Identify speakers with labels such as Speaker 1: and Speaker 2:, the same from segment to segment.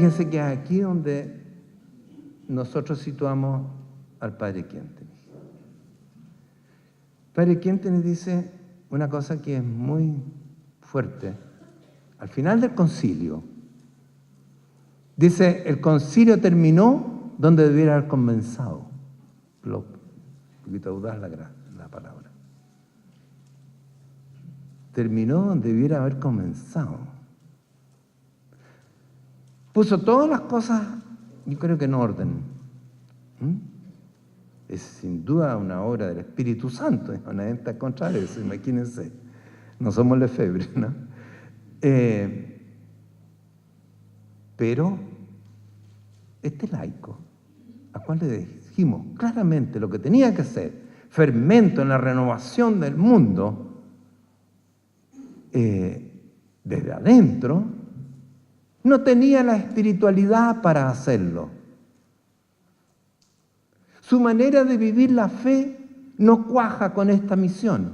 Speaker 1: Fíjense que es aquí donde nosotros situamos al padre Quentin. Padre Quentin dice una cosa que es muy fuerte. Al final del concilio, dice, el concilio terminó donde debiera haber comenzado. Un poquito audaz la palabra. Terminó donde debiera haber comenzado. Puso todas las cosas, yo creo que en orden. Es sin duda una obra del Espíritu Santo, nadie está contra eso, imagínense. No somos Lefebvre, ¿no? Pero este laico, a cual le dijimos claramente lo que tenía que ser, fermento en la renovación del mundo, desde adentro, no tenía la espiritualidad para hacerlo. Su manera de vivir la fe no cuaja con esta misión.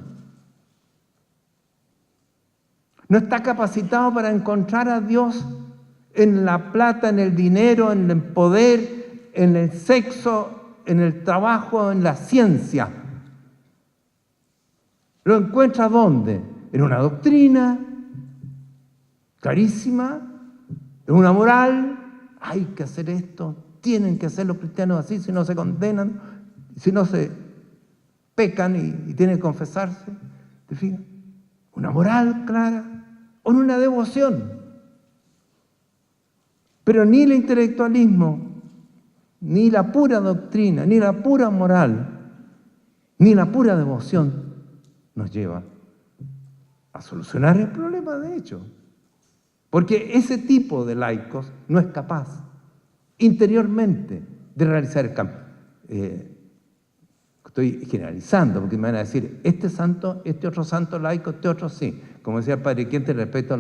Speaker 1: No está capacitado para encontrar a Dios en la plata, en el dinero, en el poder, en el sexo, en el trabajo, en la ciencia. ¿Lo encuentra dónde? En una doctrina clarísima, en una moral. Hay que hacer esto, tienen que hacer los cristianos así, si no se condenan, si no se pecan y tienen que confesarse. ¿Te fijas? Una moral clara o en una devoción. Pero ni el intelectualismo, ni la pura doctrina, ni la pura moral, ni la pura devoción nos lleva a solucionar el problema, de hecho. Porque ese tipo de laicos no es capaz interiormente de realizar el cambio. Estoy generalizando, porque me van a decir, este santo, este otro santo laico, este otro sí. Como decía el padre Quentin respecto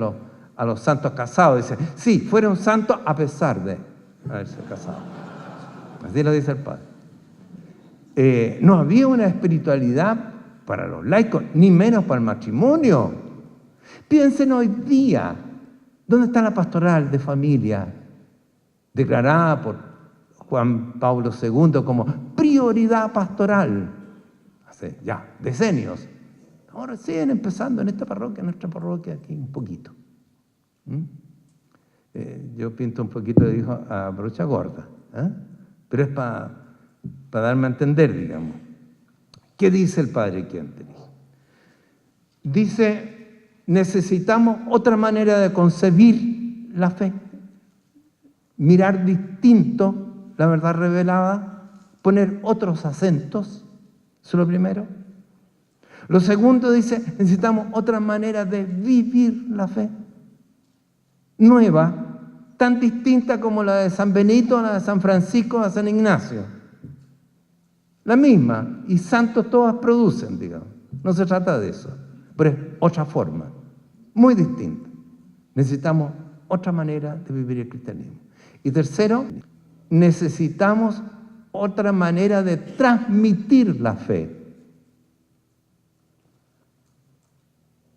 Speaker 1: a los santos casados, dice, sí, fueron santos a pesar de haberse casado. Así lo dice el padre. No había una espiritualidad para los laicos, ni menos para el matrimonio. Piensen hoy día, ¿dónde está la pastoral de familia declarada por Juan Pablo II como prioridad pastoral? Hace ya decenios. Ahora siguen empezando en esta parroquia, en nuestra parroquia aquí un poquito. Yo pinto un poquito de hijo a brocha gorda, pero es para darme a entender, digamos. ¿Qué dice el padre Quentin? Dice, necesitamos otra manera de concebir la fe, mirar distinto la verdad revelada, poner otros acentos, eso es lo primero. Lo segundo dice, necesitamos otra manera de vivir la fe, nueva, tan distinta como la de San Benito, la de San Francisco, la de San Ignacio. La misma, y santos todas producen, digamos. No se trata de eso, pero es otra forma, muy distinta. Necesitamos otra manera de vivir el cristianismo. Y tercero, necesitamos otra manera de transmitir la fe.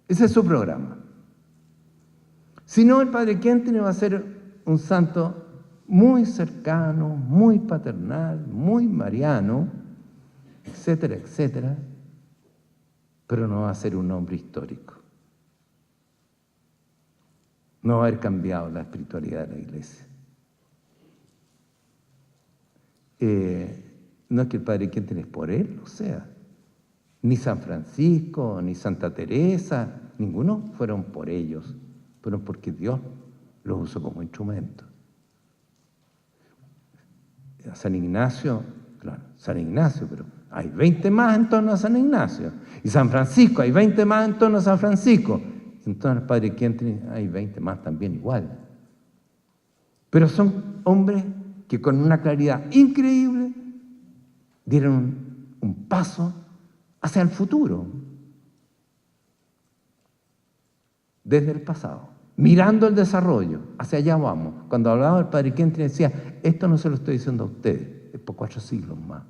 Speaker 1: Ese es su programa. Si no, el padre Quentin va a ser un santo muy cercano, muy paternal, muy mariano, etcétera, etcétera, pero no va a ser un hombre histórico. No va a haber cambiado la espiritualidad de la Iglesia. No es que el padre Quentin es por él, o sea, ni San Francisco, ni Santa Teresa, ninguno fueron por ellos, fueron porque Dios los usó como instrumento. A San Ignacio, claro, San Ignacio, pero hay 20 más en torno a San Ignacio. Y San Francisco, hay 20 más en torno a San Francisco. Entonces el padre Quentin, hay 20 más también igual. Pero son hombres que con una claridad increíble dieron un paso hacia el futuro, desde el pasado, mirando el desarrollo, hacia allá vamos. Cuando hablaba el padre Quentin decía, esto no se lo estoy diciendo a ustedes, es por 4 siglos más.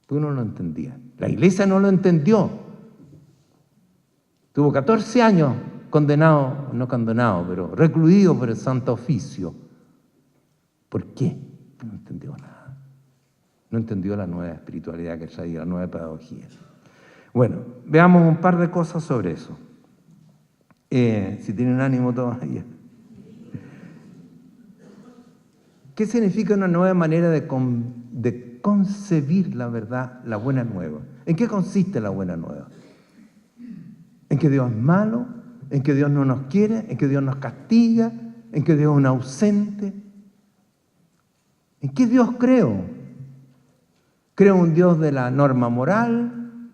Speaker 1: Porque uno no lo entendía. La Iglesia no lo entendió. Tuvo 14 años condenado, no condenado, pero recluido por el Santo Oficio, ¿Por qué? No entendió nada. No entendió la nueva espiritualidad que traía, la nueva pedagogía. Bueno, veamos un par de cosas sobre eso. Si tienen ánimo todavía. ¿Qué significa una nueva manera de concebir la verdad, la buena nueva? ¿En qué consiste la buena nueva? ¿En que Dios es malo? ¿En que Dios no nos quiere? ¿En que Dios nos castiga? ¿En que Dios es un ausente? ¿En qué Dios creo? ¿Creo un Dios de la norma moral?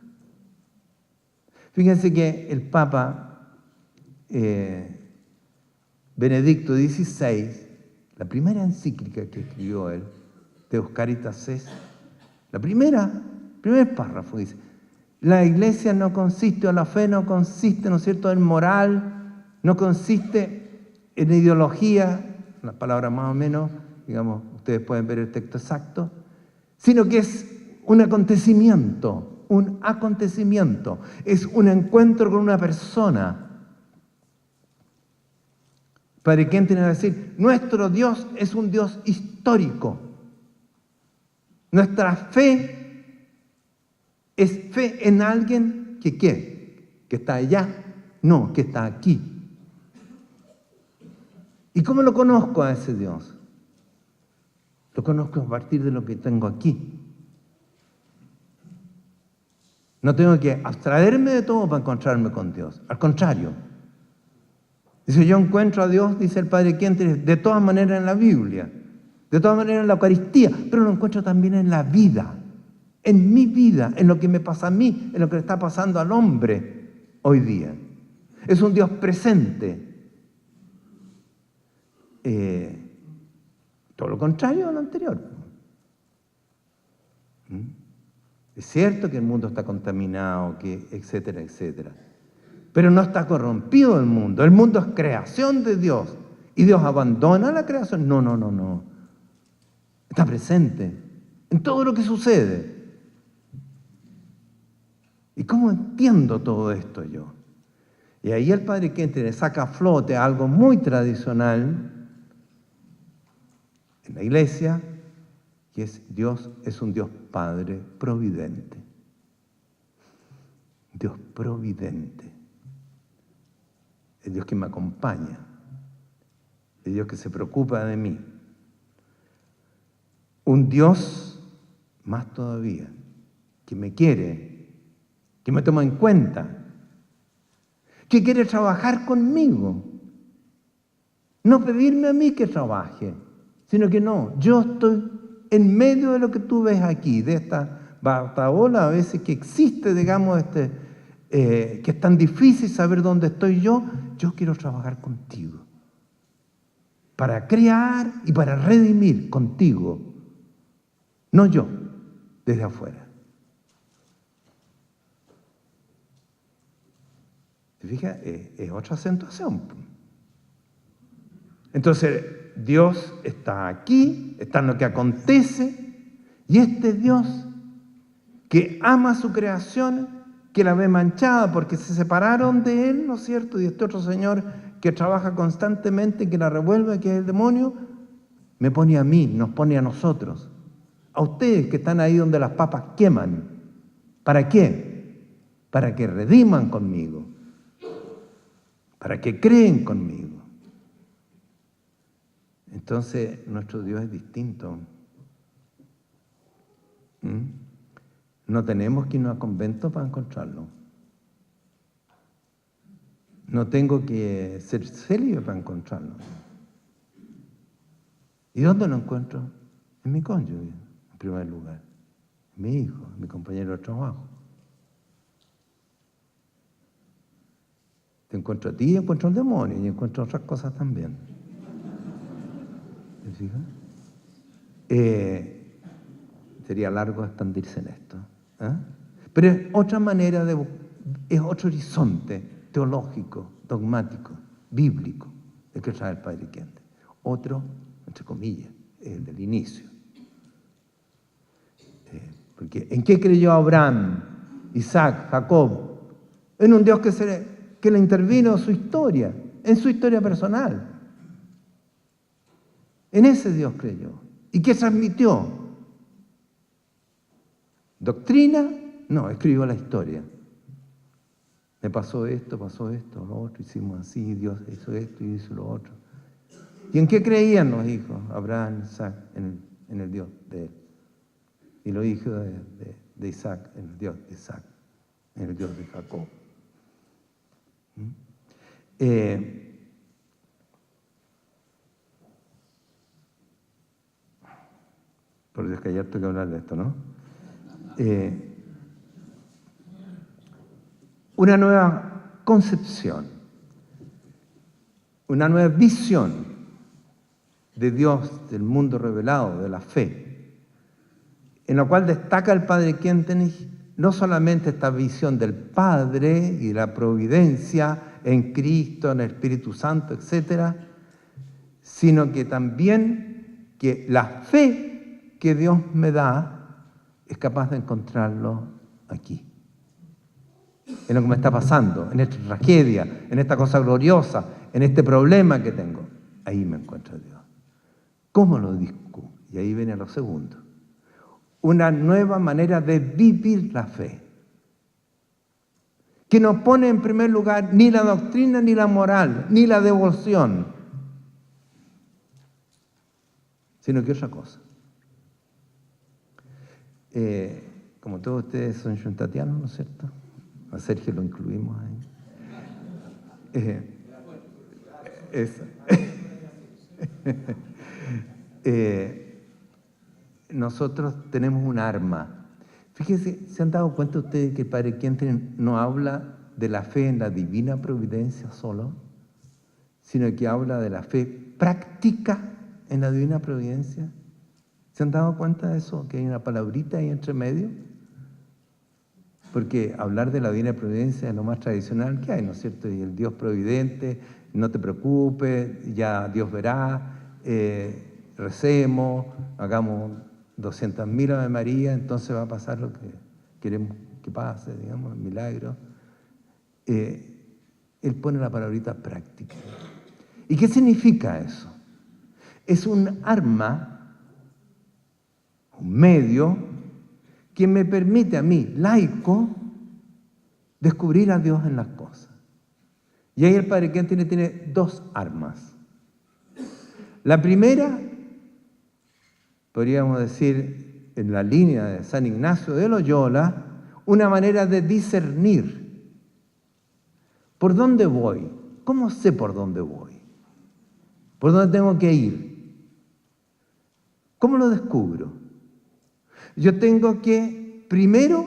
Speaker 1: Fíjense que el Papa Benedicto XVI, la primera encíclica que escribió él, Deus Caritas Est, primer párrafo dice: la iglesia no consiste, o la fe no consiste, ¿no es cierto?, en moral, no consiste en ideología, las palabras más o menos, digamos, ustedes pueden ver el texto exacto, sino que es un acontecimiento, es un encuentro con una persona. Padre Quien tiene que decir, nuestro Dios es un Dios histórico. Nuestra fe es fe en alguien que ¿qué? ¿Que está allá? No, que está aquí. ¿Y cómo lo conozco a ese Dios? Lo conozco a partir de lo que tengo aquí. No tengo que abstraerme de todo para encontrarme con Dios. Al contrario. Dice, yo encuentro a Dios, dice el Padre Quien, de todas maneras en la Biblia, de todas maneras en la Eucaristía, pero lo encuentro también en la vida, en mi vida, en lo que me pasa a mí, en lo que le está pasando al hombre hoy día. Es un Dios presente. Todo lo contrario a lo anterior. Es cierto que el mundo está contaminado, que etcétera, etcétera. Pero no está corrompido el mundo. El mundo es creación de Dios. ¿Y Dios abandona la creación? No. Está presente en todo lo que sucede. ¿Y cómo entiendo todo esto yo? Y ahí el Padre Quien le saca a flote algo muy tradicional en la iglesia, que es Dios es un Dios Padre providente. Dios providente. El Dios que me acompaña, el Dios que se preocupa de mí. Un Dios, más todavía, que me quiere, que me toma en cuenta, que quiere trabajar conmigo. No pedirme a mí que trabaje, sino que no, yo estoy en medio de lo que tú ves aquí, de esta batahola a veces que existe, digamos, que es tan difícil saber dónde estoy yo quiero trabajar contigo. Para crear y para redimir contigo. No yo, desde afuera. ¿Se fija? Es otra acentuación. Entonces, Dios está aquí, está en lo que acontece, y este Dios que ama su creación, que la ve manchada porque se separaron de Él, ¿no es cierto? Y este otro Señor que trabaja constantemente, que la revuelve, que es el demonio, me pone a mí, nos pone a nosotros, a ustedes que están ahí donde las papas queman. ¿Para qué? Para que rediman conmigo, para que creen conmigo. Entonces, nuestro Dios es distinto. No tenemos que irnos a conventos para encontrarlo. No tengo que ser célibe para encontrarlo. ¿Y dónde lo encuentro? En mi cónyuge, en primer lugar. En mi hijo, en mi compañero de trabajo. Te encuentro a ti y encuentro al demonio y encuentro otras cosas también. ¿Te fijas? Sería largo expandirse en esto. Pero es otra manera es otro horizonte teológico, dogmático, bíblico, el que trae el Padre Quien. Otro, entre comillas, es el del inicio. Porque ¿en qué creyó Abraham, Isaac, Jacob? En un Dios que le intervino en su historia personal. En ese Dios creyó. ¿Y qué transmitió? ¿Doctrina? No, escribió la historia. Me pasó esto, lo otro, hicimos así, Dios hizo esto y hizo lo otro. ¿Y en qué creían los hijos? Abraham, Isaac, en el Dios de él. Y los hijos de Isaac, en el Dios de Isaac, en el Dios de Jacob. Por Dios que ayer tengo que hablar de esto, ¿no? Una nueva concepción, una nueva visión de Dios, del mundo revelado, de la fe, en la cual destaca el Padre Kentenich no solamente esta visión del Padre y la providencia en Cristo, en el Espíritu Santo, etc., sino que también que la fe que Dios me da es capaz de encontrarlo aquí. En lo que me está pasando, en esta tragedia, en esta cosa gloriosa, en este problema que tengo. Ahí me encuentra Dios. ¿Cómo lo descubro? Y ahí viene lo segundo. Una nueva manera de vivir la fe, que no pone en primer lugar ni la doctrina, ni la moral, ni la devoción, sino que otra cosa. Como todos ustedes son yuntatianos, ¿no es cierto? A Sergio lo incluimos ahí. Nosotros tenemos un arma. Fíjense, ¿se han dado cuenta ustedes que el Padre Kentenich no habla de la fe en la divina providencia solo, sino que habla de la fe práctica en la divina providencia? ¿Se han dado cuenta de eso? Que hay una palabrita ahí entre medio. Porque hablar de la divina providencia es lo más tradicional que hay, ¿no es cierto? Y el Dios providente, no te preocupes, ya Dios verá, recemos, hagamos 200.000 Ave María, entonces va a pasar lo que queremos que pase, digamos, el milagro. Él pone la palabrita práctica. ¿Y qué significa eso? Es un arma, un medio, que me permite a mí, laico, descubrir a Dios en las cosas. Y ahí el Padre Kentenich tiene dos armas. La primera, podríamos decir, en la línea de San Ignacio de Loyola, una manera de discernir. ¿Por dónde voy? ¿Cómo sé por dónde voy? ¿Por dónde tengo que ir? ¿Cómo lo descubro? Yo tengo que, primero,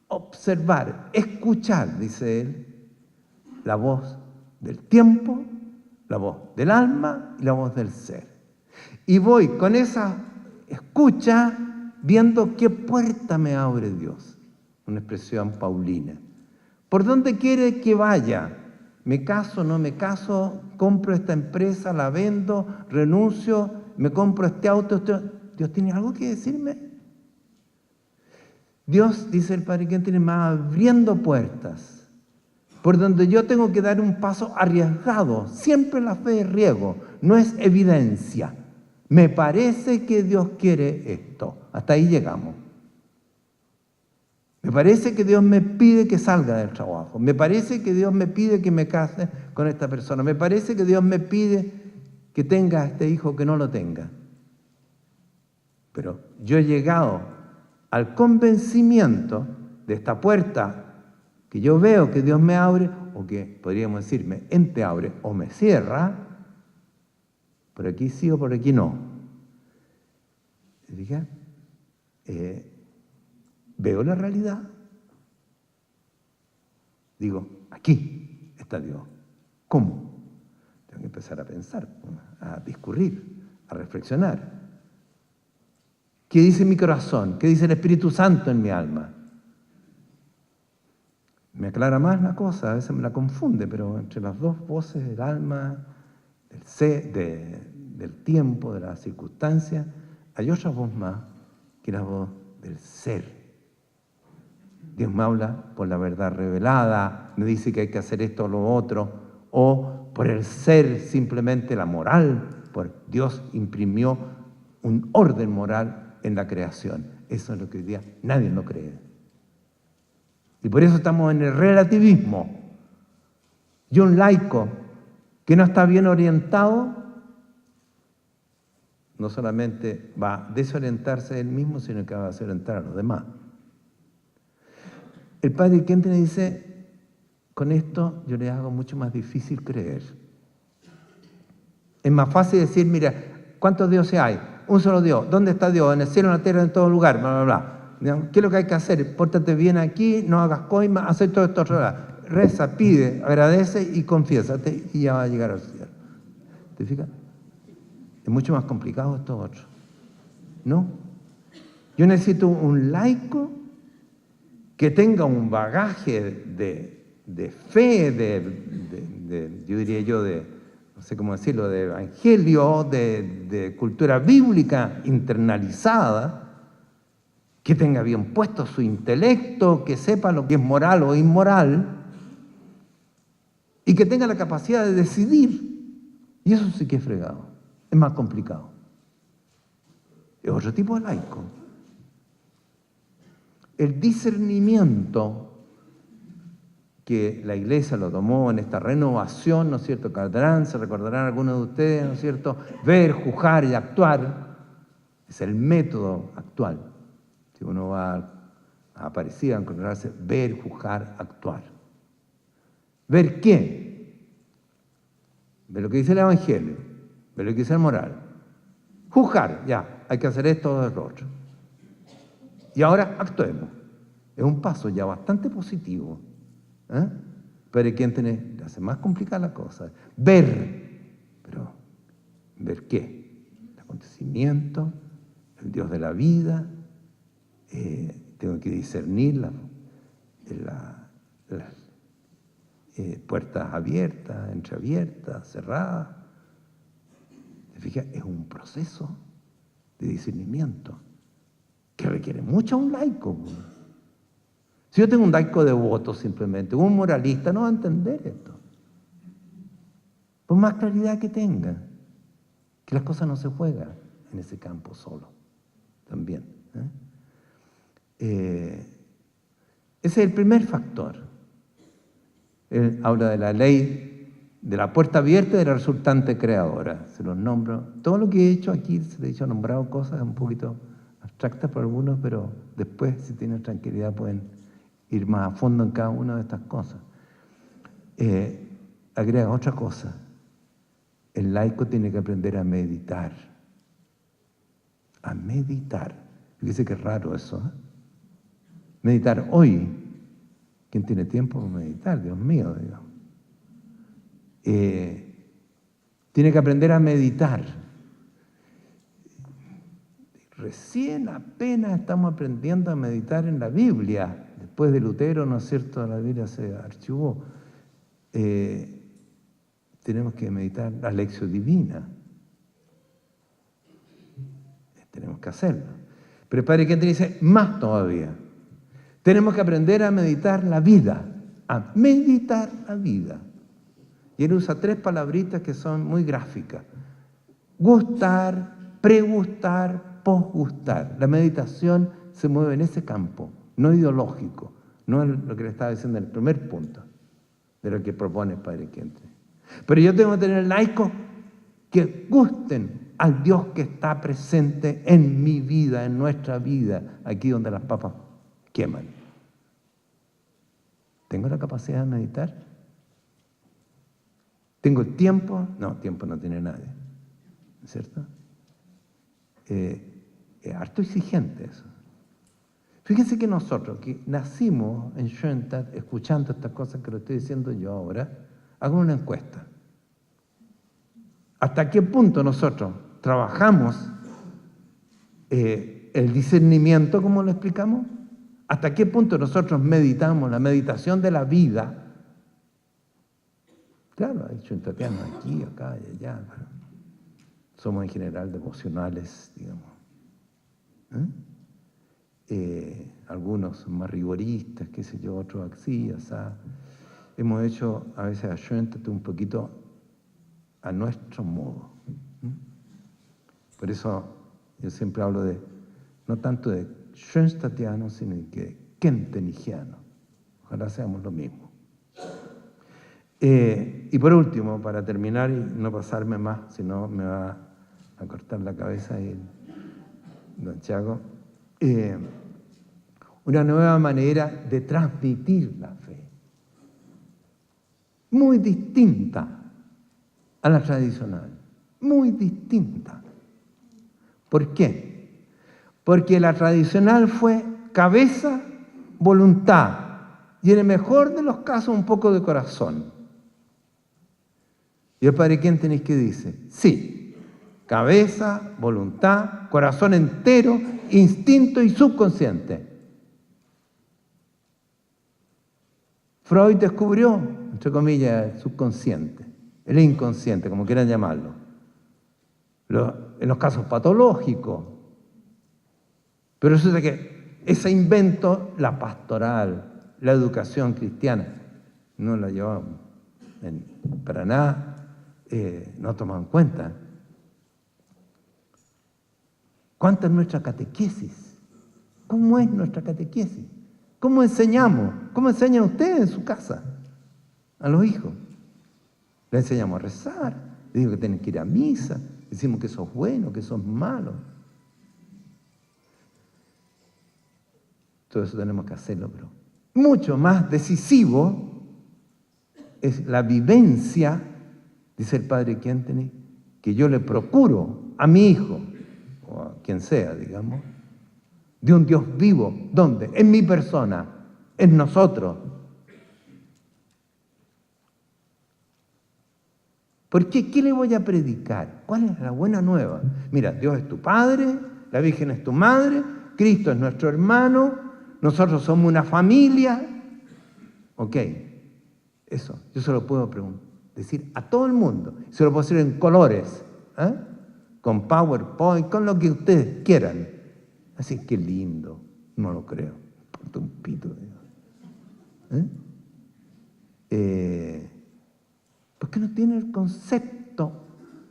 Speaker 1: observar, escuchar, dice él, la voz del tiempo, la voz del alma y la voz del ser. Y voy con esa escucha viendo qué puerta me abre Dios. Una expresión paulina. ¿Por dónde quiere que vaya? ¿Me caso, no me caso? ¿Compro esta empresa, la vendo, renuncio, me compro este auto? ¿Dios tiene algo que decirme? Dios, dice el Padre Kentenich, me va abriendo puertas por donde yo tengo que dar un paso arriesgado. Siempre la fe es riesgo, no es evidencia. Me parece que Dios quiere esto. Hasta ahí llegamos. Me parece que Dios me pide que salga del trabajo. Me parece que Dios me pide que me case con esta persona. Me parece que Dios me pide que tenga a este hijo, que no lo tenga. Pero yo he llegado al convencimiento de esta puerta que yo veo que Dios me abre, o que podríamos decir me entreabre o me cierra, por aquí sí o por aquí no. ¿Fija? Veo la realidad. Digo, aquí está Dios. ¿Cómo? Tengo que empezar a pensar, a discurrir, a reflexionar. ¿Qué dice mi corazón? ¿Qué dice el Espíritu Santo en mi alma? Me aclara más la cosa, a veces me la confunde, pero entre las dos voces del alma, del ser, del tiempo, de las circunstancias, hay otra voz más que la voz del ser. Dios me habla por la verdad revelada, me dice que hay que hacer esto o lo otro, o por el ser, simplemente la moral Dios imprimió un orden moral en la creación. Eso es lo que hoy día nadie lo cree. Y por eso estamos en el relativismo. Y un laico que no está bien orientado, no solamente va a desorientarse él mismo, sino que va a desorientar a los demás. El padre Kenton dice, con esto yo les hago mucho más difícil creer. Es más fácil decir, mira, ¿cuántos dioses hay? Un solo Dios. ¿Dónde está Dios? En el cielo, en la tierra, en todo lugar, bla, bla, bla. ¿Qué es lo que hay que hacer? Pórtate bien aquí, no hagas coima, haz todo esto. Reza, pide, agradece y confiésate y ya va a llegar al cielo. ¿Te fijas? Es mucho más complicado esto otro. ¿No? Yo necesito un laico que tenga un bagaje de fe, yo diría yo, no sé cómo decirlo, de evangelio, de cultura bíblica internalizada, que tenga bien puesto su intelecto, que sepa lo que es moral o inmoral, y que tenga la capacidad de decidir. Y eso sí que es fregado, es más complicado. Es otro tipo de laico. El discernimiento que la Iglesia lo tomó en esta renovación, ¿no es cierto? Se recordarán algunos de ustedes, ¿no es cierto? Ver, juzgar y actuar es el método actual. Si uno va a Aparecida a encontrarse, ver, juzgar, actuar. ¿Ver qué? Ver lo que dice el Evangelio, ver lo que dice el moral. Juzgar, ya, hay que hacer esto o lo otro. Y ahora actuemos. Es un paso ya bastante positivo. Pero quien le hace más complicada la cosa. Ver, pero ¿ver qué? El acontecimiento, el Dios de la vida, tengo que discernir las puertas abiertas, entreabiertas, cerradas. ¿Te fijas? Es un proceso de discernimiento que requiere mucho a un laico. Si yo tengo un laico devoto simplemente, un moralista, no va a entender esto. Por más claridad que tenga, que las cosas no se juegan en ese campo solo, también. Ese es el primer factor. Él habla de la ley, de la puerta abierta y de la resultante creadora. Se los nombro. Todo lo que he hecho aquí, se les he dicho, nombrado cosas un poquito abstractas para algunos, pero después, si tienen tranquilidad, pueden ir más a fondo en cada una de estas cosas. Agrega otra cosa. El laico tiene que aprender a meditar. A meditar. Fíjese que es raro eso. Meditar hoy. ¿Quién tiene tiempo para meditar? Dios mío, Dios. Tiene que aprender a meditar. Recién apenas estamos aprendiendo a meditar en la Biblia. Después de Lutero, ¿no es cierto?, la Biblia se archivó. Tenemos que meditar la lección divina. Tenemos que hacerlo. Pero el Padre Kenton dice, más todavía. Tenemos que aprender a meditar la vida. A meditar la vida. Y él usa 3 palabritas que son muy gráficas. Gustar, pregustar, posgustar. La meditación se mueve en ese campo, no ideológico, no es lo que le estaba diciendo en el primer punto de lo que propone el Padre Kenton. Pero yo tengo que tener laicos que gusten al Dios que está presente en mi vida, en nuestra vida, aquí donde las papas queman. ¿Tengo la capacidad de meditar? ¿Tengo el tiempo? No, tiempo no tiene nadie, ¿no es cierto? Es harto exigente eso. Fíjense que nosotros, que nacimos en Schoenstatt, escuchando estas cosas que lo estoy diciendo yo ahora, hago una encuesta. ¿Hasta qué punto nosotros trabajamos el discernimiento, como lo explicamos? ¿Hasta qué punto nosotros meditamos la meditación de la vida? Claro, hay schoenstattianos aquí, acá y allá. Pero somos en general devocionales, digamos. Algunos son más rigoristas, qué sé yo, otros así, asá. Hemos hecho a veces a Schoenstatt un poquito a nuestro modo. Por eso yo siempre hablo de, no tanto de Schoenstattiano, sino de Kentenigiano. Ojalá seamos lo mismo. Y por último, para terminar y no pasarme más, si no me va a cortar la cabeza el don Chago, una nueva manera de transmitir la fe, muy distinta a la tradicional, muy distinta. ¿Por qué? Porque la tradicional fue cabeza, voluntad, y en el mejor de los casos un poco de corazón. Y el Padre Kentenich, ¿qué dice? Sí, cabeza, voluntad, corazón entero, instinto y subconsciente. Freud descubrió, entre comillas, el subconsciente, el inconsciente, como quieran llamarlo, en los casos patológicos. Pero resulta que ese invento, la pastoral, la educación cristiana, no la llevamos para nada, no tomamos en cuenta. ¿Cuánta es nuestra catequesis? ¿Cómo es nuestra catequesis? ¿Cómo enseñamos? ¿Cómo enseñan ustedes en su casa a los hijos? Les enseñamos a rezar, les digo que tienen que ir a misa, decimos que eso es bueno, que eso es malo. Todo eso tenemos que hacerlo, pero mucho más decisivo es la vivencia, dice el Padre Kentenich, que yo le procuro a mi hijo, o a quien sea, digamos, de un Dios vivo. ¿Dónde? En mi persona, en nosotros. ¿Por qué? ¿Qué le voy a predicar? ¿Cuál es la buena nueva? Mira, Dios es tu Padre, la Virgen es tu Madre, Cristo es nuestro hermano, nosotros somos una familia. Ok, eso, yo se lo puedo decir a todo el mundo, se lo puedo decir en colores, con PowerPoint, con lo que ustedes quieran. Así que lindo, no lo creo, por un pito. Porque no tiene el concepto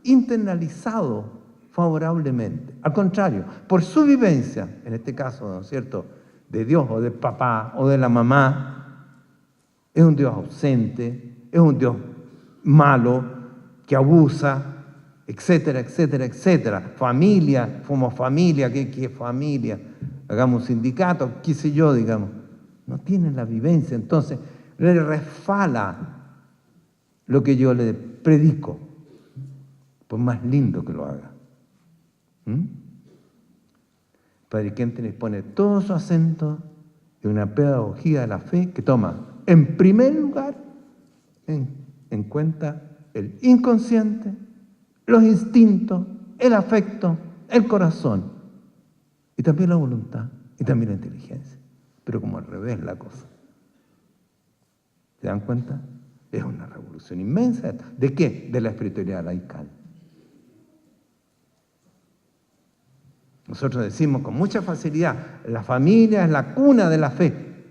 Speaker 1: internalizado favorablemente. Al contrario, por su vivencia, en este caso, ¿no es cierto?, de Dios o del papá o de la mamá, es un Dios ausente, es un Dios malo, que abusa, etcétera, etcétera, etcétera. Familia, fuimos familia, ¿qué es familia? Hagamos un sindicato, qué sé yo, digamos. No tienen la vivencia, entonces le resfala lo que yo le predico, por más lindo que lo haga. Padre Kentenich pone todo su acento en una pedagogía de la fe que toma, en primer lugar, en cuenta el inconsciente, los instintos, el afecto, el corazón, y también la voluntad, y también la inteligencia, pero como al revés la cosa. ¿Se dan cuenta? Es una revolución inmensa. ¿De qué? De la espiritualidad laical. Nosotros decimos con mucha facilidad, la familia es la cuna de la fe.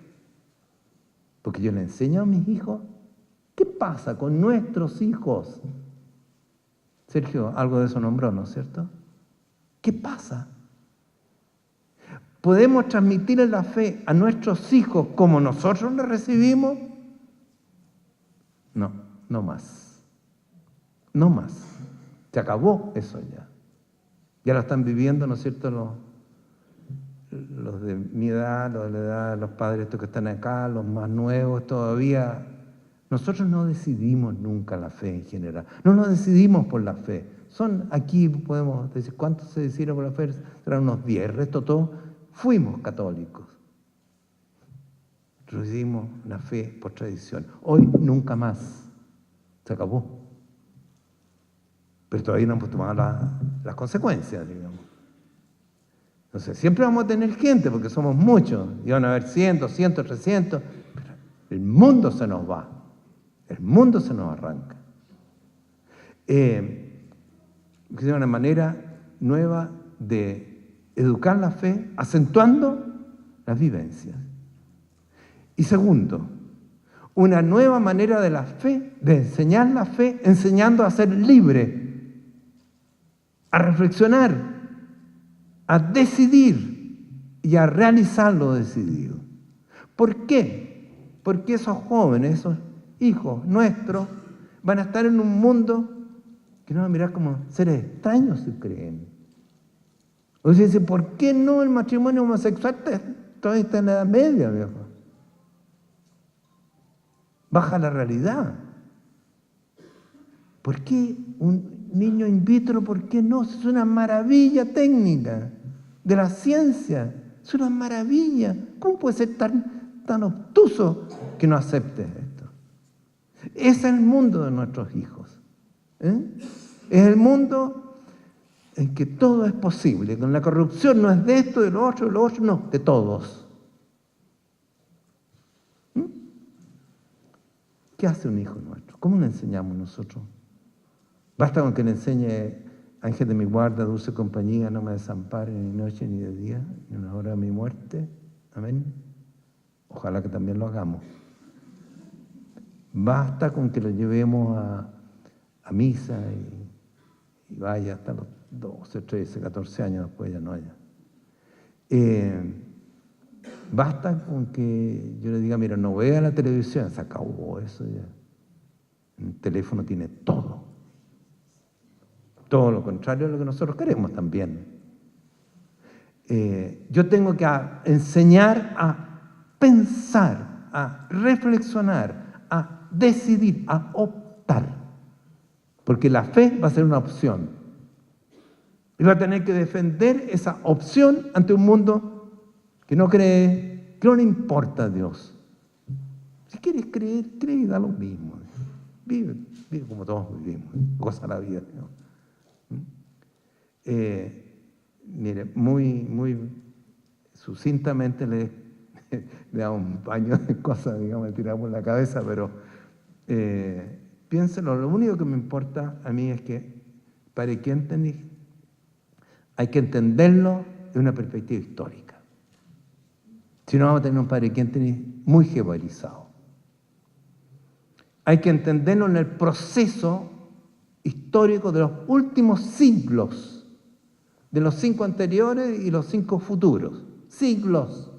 Speaker 1: Porque yo le enseño a mis hijos, ¿qué pasa con nuestros hijos? Sergio, algo de eso nombró, ¿no es cierto? ¿Qué pasa? ¿Podemos transmitirle la fe a nuestros hijos como nosotros la recibimos? No, no más. No más. Se acabó eso ya. Ya lo están viviendo, ¿no es cierto?, los de mi edad, los de la edad de los padres estos que están acá, los más nuevos todavía. Nosotros no decidimos nunca la fe en general. No nos decidimos por la fe. Aquí podemos decir, ¿cuántos se decidieron por la fe? Serán unos 10. El resto todos fuimos católicos. Recibimos la fe por tradición. Hoy nunca más. Se acabó. Pero todavía no hemos tomado las consecuencias, digamos. Entonces, siempre vamos a tener gente, porque somos muchos, y van a haber 100, 200, 300, pero el mundo se nos va, el mundo se nos arranca. Es una manera nueva de educar la fe, acentuando las vivencias. Y segundo, una nueva manera de la fe, de enseñar la fe, enseñando a ser libre, a reflexionar, a decidir y a realizar lo decidido. ¿Por qué? Porque esos jóvenes, esos hijos nuestros, van a estar en un mundo que nos va a mirar como seres extraños si creen. O sea, dice, ¿por qué no el matrimonio homosexual todavía está en la Edad Media, viejo? Baja la realidad. ¿Por qué un niño in vitro? ¿Por qué no? Es una maravilla técnica de la ciencia. Es una maravilla. ¿Cómo puede ser tan obtuso que no aceptes esto? Es el mundo de nuestros hijos. Es el mundo en que todo es posible. Con la corrupción no es de esto, de lo otro, no, de todos. ¿Qué hace un hijo nuestro? ¿Cómo le enseñamos nosotros? Basta con que le enseñe: ángel de mi guarda, dulce compañía, no me desampare ni noche ni de día, ni en la hora de mi muerte. Amén. Ojalá que también lo hagamos. Basta con que lo llevemos a misa y vaya hasta los 12, 13, 14 años, después ya no haya. Basta con que yo le diga: mira, no vea la televisión, se acabó eso ya. El teléfono tiene todo. Todo lo contrario de lo que nosotros queremos también. Yo tengo que enseñar a pensar, a reflexionar, a decidir, a optar. Porque la fe va a ser una opción. Y va a tener que defender esa opción ante un mundo que no cree, que no le importa a Dios. Si quieres creer, cree, da lo mismo. Vive como todos vivimos, goza la vida, ¿no? Mire, muy sucintamente le damos un paño de cosas, digamos, le tiramos por la cabeza, pero piénselo, lo único que me importa a mí es que para que entendí, hay que entenderlo de una perspectiva histórica. Si no, vamos a tener un Padre Quintenis muy jebarizado. Hay que entenderlo en el proceso histórico de los últimos siglos, de los 5 anteriores y los 5 futuros. Siglos.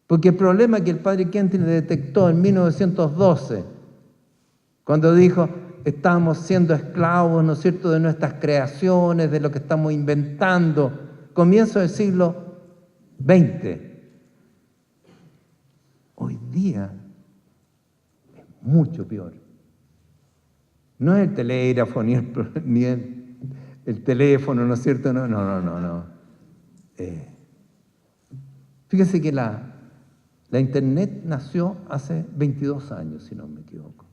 Speaker 1: Porque el problema que el Padre Quintenis detectó en 1912, cuando dijo: estamos siendo esclavos, ¿no es cierto?, de nuestras creaciones, de lo que estamos inventando, comienzo del siglo XX. Hoy día es mucho peor. No es el telégrafo, ni el teléfono, ¿no es cierto? No. Fíjese que la Internet nació hace 22 años, si no me equivoco.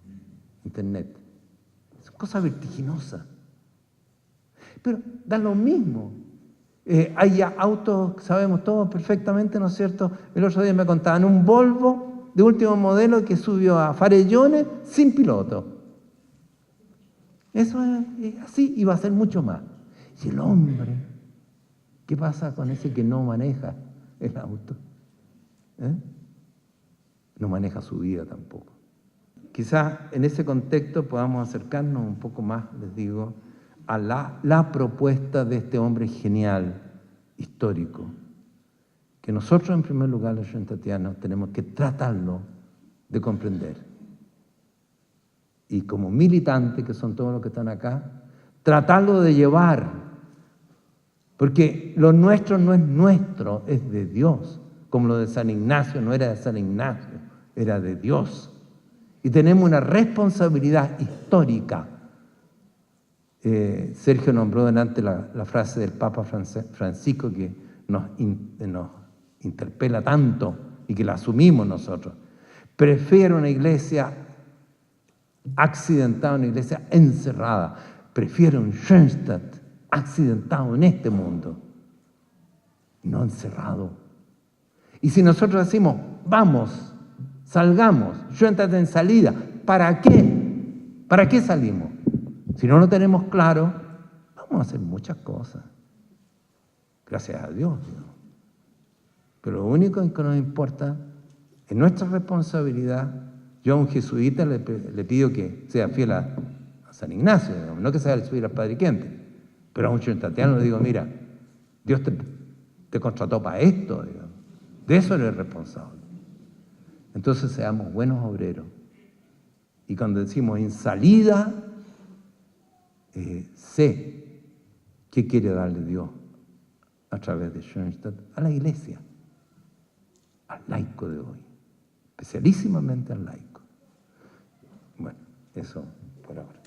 Speaker 1: Internet. Es una cosa vertiginosa. Pero da lo mismo. Hay ya autos, sabemos todos perfectamente, ¿no es cierto? El otro día me contaban un Volvo de último modelo que subió a Farellones sin piloto. Eso es así y va a ser mucho más. Y el hombre, ¿qué pasa con ese que no maneja el auto? No maneja su vida tampoco. Quizás en ese contexto podamos acercarnos un poco más, les digo, a la propuesta de este hombre genial, histórico, que nosotros en primer lugar, los trinitarianos, tenemos que tratarlo de comprender. Y como militantes, que son todos los que están acá, tratarlo de llevar, porque lo nuestro no es nuestro, es de Dios, como lo de San Ignacio no era de San Ignacio, era de Dios. Y tenemos una responsabilidad histórica. Sergio nombró delante la frase del Papa Francisco que nos interpela tanto y que la asumimos nosotros. Prefiero una iglesia accidentada, una iglesia encerrada. Prefiero un Schoenstatt accidentado en este mundo, no encerrado. Y si nosotros decimos: vamos, salgamos, Schoenstatt en salida, ¿para qué? ¿Para qué salimos? Si no lo tenemos claro, vamos a hacer muchas cosas. Gracias a Dios, ¿no? Pero lo único que nos importa es nuestra responsabilidad. Yo a un jesuita le pido que sea fiel a San Ignacio, digamos, no que sea fiel al Padre Quintenis. Pero a un schoenstattiano le digo, mira, Dios te contrató para esto, digamos. De eso eres responsable. Entonces seamos buenos obreros. Y cuando decimos en salida, sé qué quiere darle Dios a través de Schoenstatt a la iglesia, al laico de hoy, especialísimamente al laico. Bueno, eso por ahora.